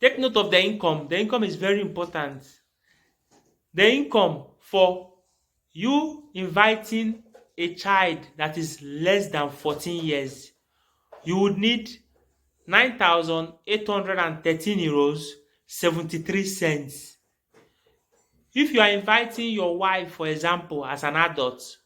Take note of the income. The income is very important. The income for you inviting a child that is less than 14 years, you would need 9,813 euros 73 cents. If you are inviting your wife, for example, as an adult,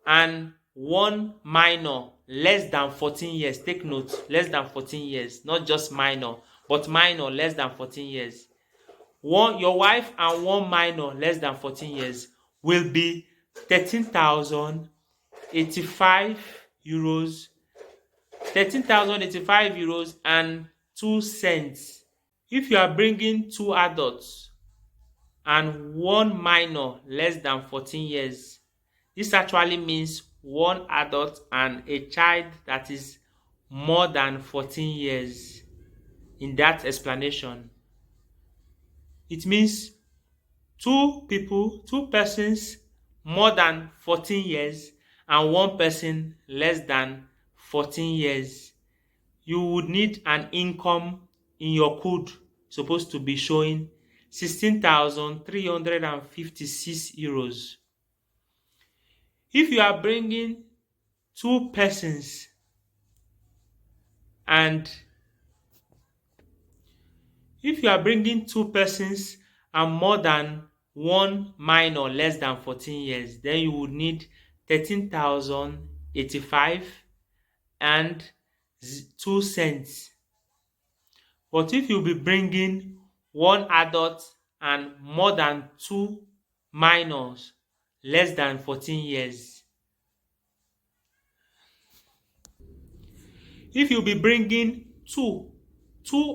and one minor less than 14 years, take note, less than 14 years, not just minor, but minor less than 14 years. Your wife and one minor less than 14 years will be 13,085 euros, 13,085 euros and 2 cents. If you are bringing two adults and one minor less than 14 years, this actually means one adult and a child that is more than 14 years in that explanation. It means two persons more than 14 years and one person less than 14 years. You would need an income in your code supposed to be showing 16,356 euros. If you are bringing two persons and if you are bringing two persons and more than one minor less than 14 years, then you would need 13,085 and 2 cents. But if you be bringing one adult and more than two minors less than 14 years, if you be bringing two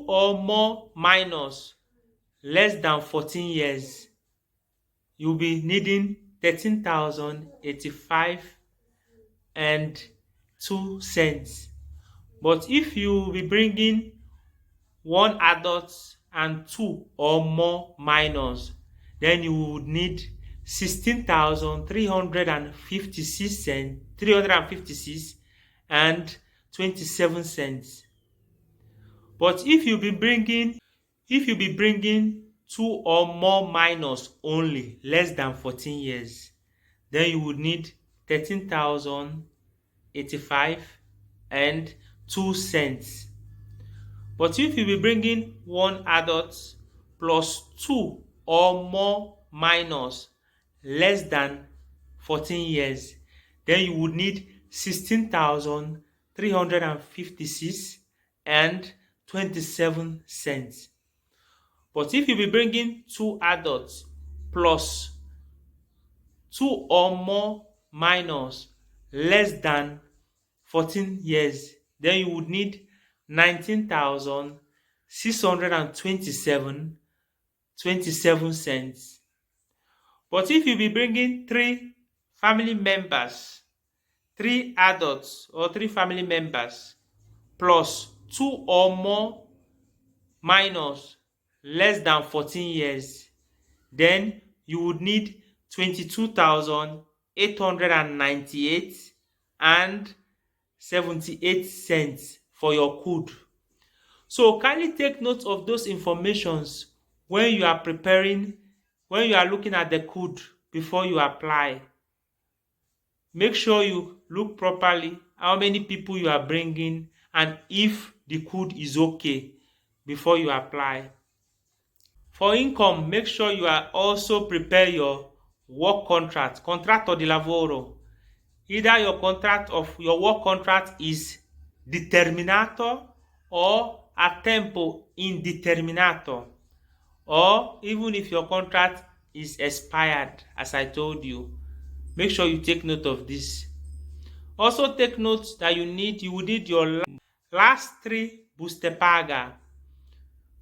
or more minors less than 14 years, you'll be needing 13,085 and 2 cents. But if you be bringing one adult and two or more minors, then you would need 16,356 cents, 356 and 27 cents. But if you be bringing two or more minors only less than 14 years, then you would need 13,085 and 2 cents. But if you be bringing one adult plus two or more minors less than 14 years, then you would need 16,356 and 27 cents. But if you be bringing two adults plus two or more minors less than 14 years, then you would need 19,627 27 cents. But if you be bringing three family members, three adults or three family members plus two or more minors less than 14 years, then you would need 22,898 and 78 cents for your code. So kindly take note of those informations when you are looking at the code before you apply. Make sure you look properly how many people you are bringing and if the code is okay before you apply. For income, make sure you are also prepare your work contratto di lavoro. Either your work contract is determinato or a tempo indeterminato, or even if your contract is expired, as I told you. Make sure you take note of this. Also take note that you will need your last three buste paga,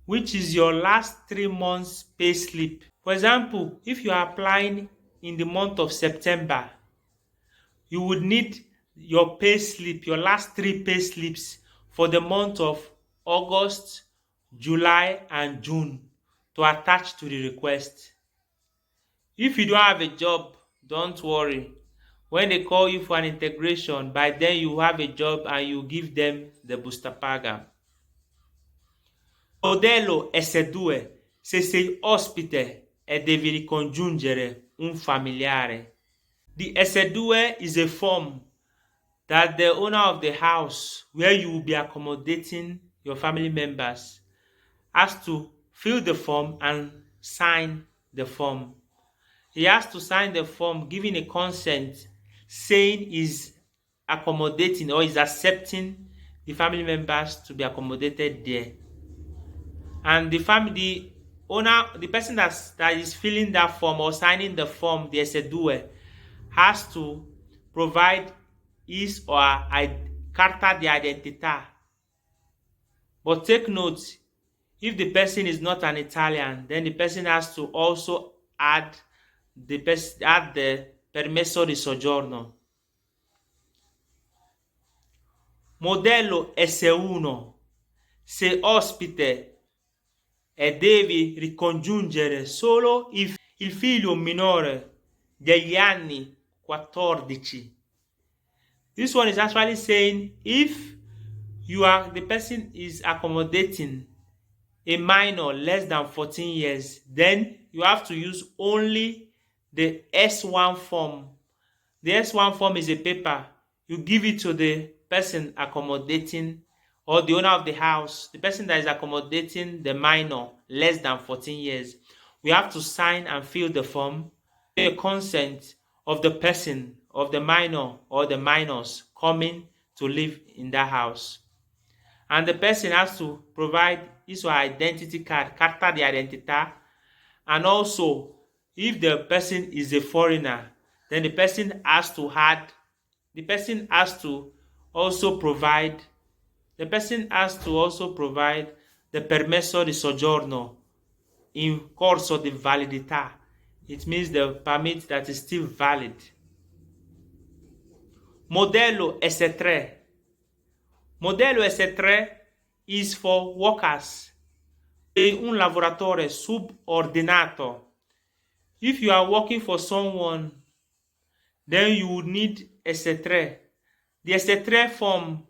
which is your last 3 months pay slip. For example, if you are applying in the month of September, you would need your pay slip, your last 3 pay slips for the month of August, July, and June to attach to the request. If you don't have a job, don't worry. When they call you for an integration, by then you have a job and you give them the busta paga. Modello S2, se sei ospite e devi ricongiungere un familiare. The S2 is a form that the owner of the house where you will be accommodating your family members has to fill the form and sign the form. He has to sign the form giving a consent saying he's accommodating or is accepting the family members to be accommodated there. And the owner, the person that is filling that form or signing the form, the esedue, has to provide his or her carta de identità. But take note, if the person is not an Italian, then the person has to also add the permesso di soggiorno. Modello S1, se ospite e devi ricongiungere solo il figlio minore degli anni 14. This one is actually saying if the person is accommodating a minor less than 14 years, then you have to use only the S1 form. The S1 form is a paper. You give it to the person accommodating or the owner of the house, the person that is accommodating the minor less than 14 years. We have to sign and fill the form, the consent of the person, of the minor or the minors coming to live in that house. And the person has to provide his or her identity card, carta de identità, and also if the person is a foreigner, then the person has to also provide the permesso di soggiorno in corso di validità. It means the permit that is still valid. Modello S3. Modello S3 is for workers. Un lavoratore subordinato. If you are working for someone, then you would need S3. The S3 form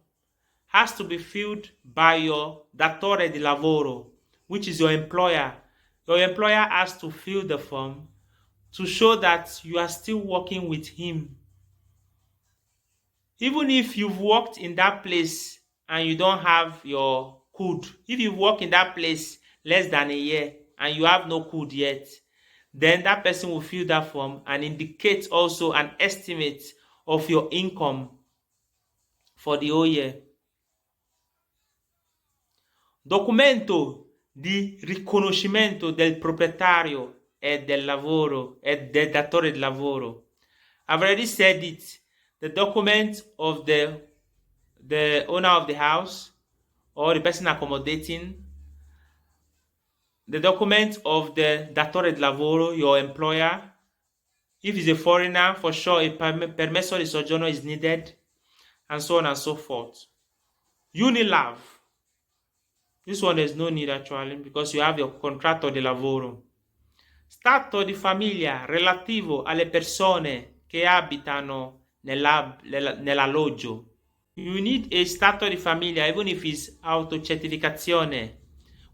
has to be filled by your datore di lavoro, which is your employer. Your employer has to fill the form to show that you are still working with him. Even if you've worked in that place and you don't have your CUD, if you work in that place less than a year and you have no CUD yet, then that person will fill that form and indicate also an estimate of your income for the whole year. Documento di riconoscimento del proprietario e del lavoro e del datore di lavoro. I've already said it. The document of the owner of the house or the person accommodating, the document of the datore di lavoro, your employer. If he's a foreigner, for sure a permesso di soggiorno is needed, and so on and so forth. Unilav. This one there's no need actually because you have your contratto di lavoro. Stato di famiglia relativo alle persone che abitano nell'alloggio. You need a stato di famiglia even if it's autocertificazione,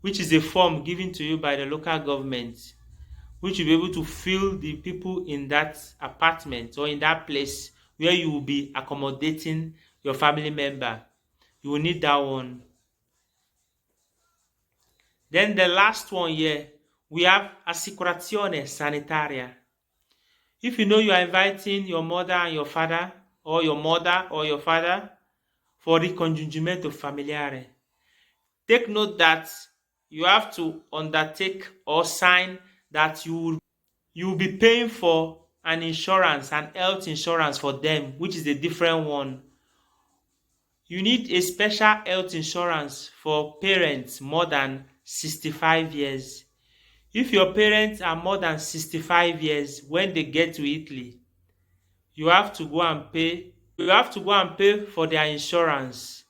which is a form given to you by the local government, which you'll be able to fill the people in that apartment or in that place where you will be accommodating your family member. You will need that one. Then the last one here, we have assicurazione sanitaria. If you know you are inviting your mother and your father, or your mother or your father for ricongiungimento familiare, take note that you have to undertake or sign that you will be paying for an insurance, an health insurance for them, which is a different one. You need a special health insurance for parents more than 65 years. If your parents are more than 65 years when they get to Italy, you have to go and pay for their insurance,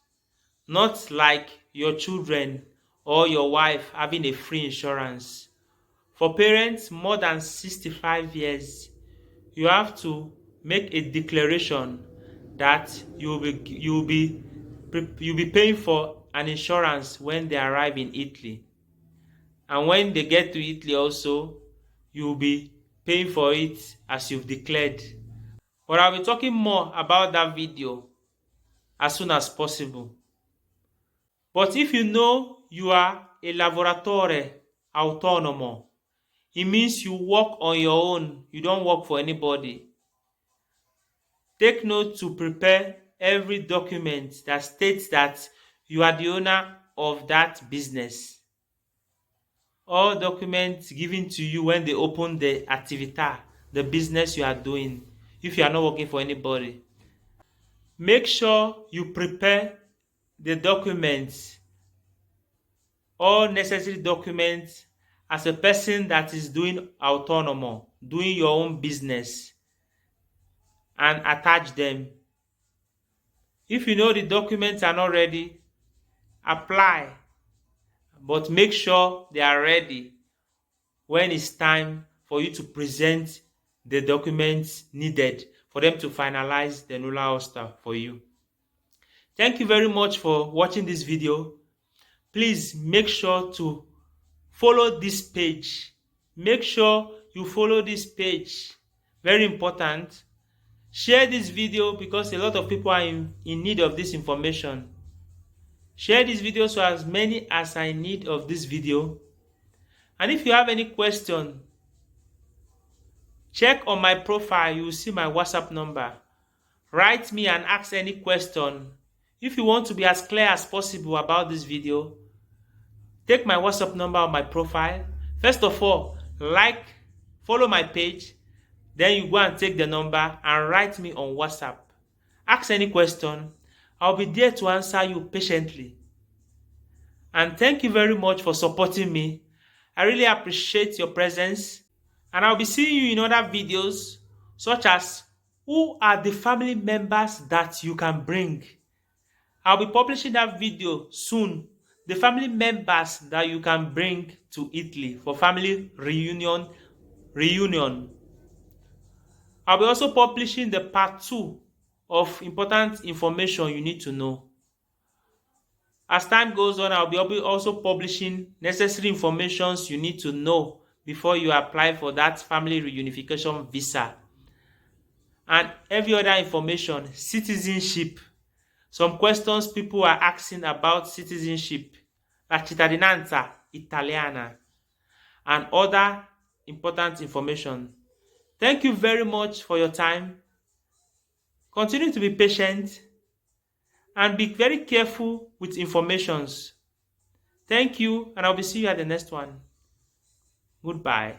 not like your children or your wife having a free insurance. For parents more than 65 years, you have to make a declaration that you'll be paying for an insurance when they arrive in Italy. And when they get to Italy also, you'll be paying for it as you've declared. But I'll be talking more about that video as soon as possible. But if you know you are a lavoratore autonomo, it means you work on your own, you don't work for anybody. Take note to prepare every document that states that you are the owner of that business. All documents given to you when they open the attività, the business you are doing, if you are not working for anybody. Make sure you prepare the documents, all necessary documents, as a person that is doing autonomo, doing your own business, and attach them. If you know the documents are not ready, apply, but make sure they are ready when it's time for you to present the documents needed for them to finalize the nulla osta for you. Thank you very much for watching this video. Please make sure to follow this page. Make sure you follow this page. Very important. Share this video because a lot of people are in need of this information. Share this video so as many as are in need of this video. And if you have any question, check on my profile. You will see my WhatsApp number. Write me and ask any question. If you want to be as clear as possible about this video, take my WhatsApp number on my profile. First of all, follow my page. Then you go and take the number and write me on WhatsApp. Ask any question. I'll be there to answer you patiently. And thank you very much for supporting me. I really appreciate your presence. And I'll be seeing you in other videos, such as who are the family members that you can bring. I'll be publishing that video soon. The family members that you can bring to Italy for family reunion. I'll be also publishing the part 2 of important information you need to know. As time goes on, I'll be also publishing necessary information you need to know before you apply for that family reunification visa. And every other information, citizenship. Some questions people are asking about citizenship, la cittadinanza italiana, and other important information. Thank you very much for your time. Continue to be patient and be very careful with informations. Thank you, and I'll be seeing you at the next one. Goodbye.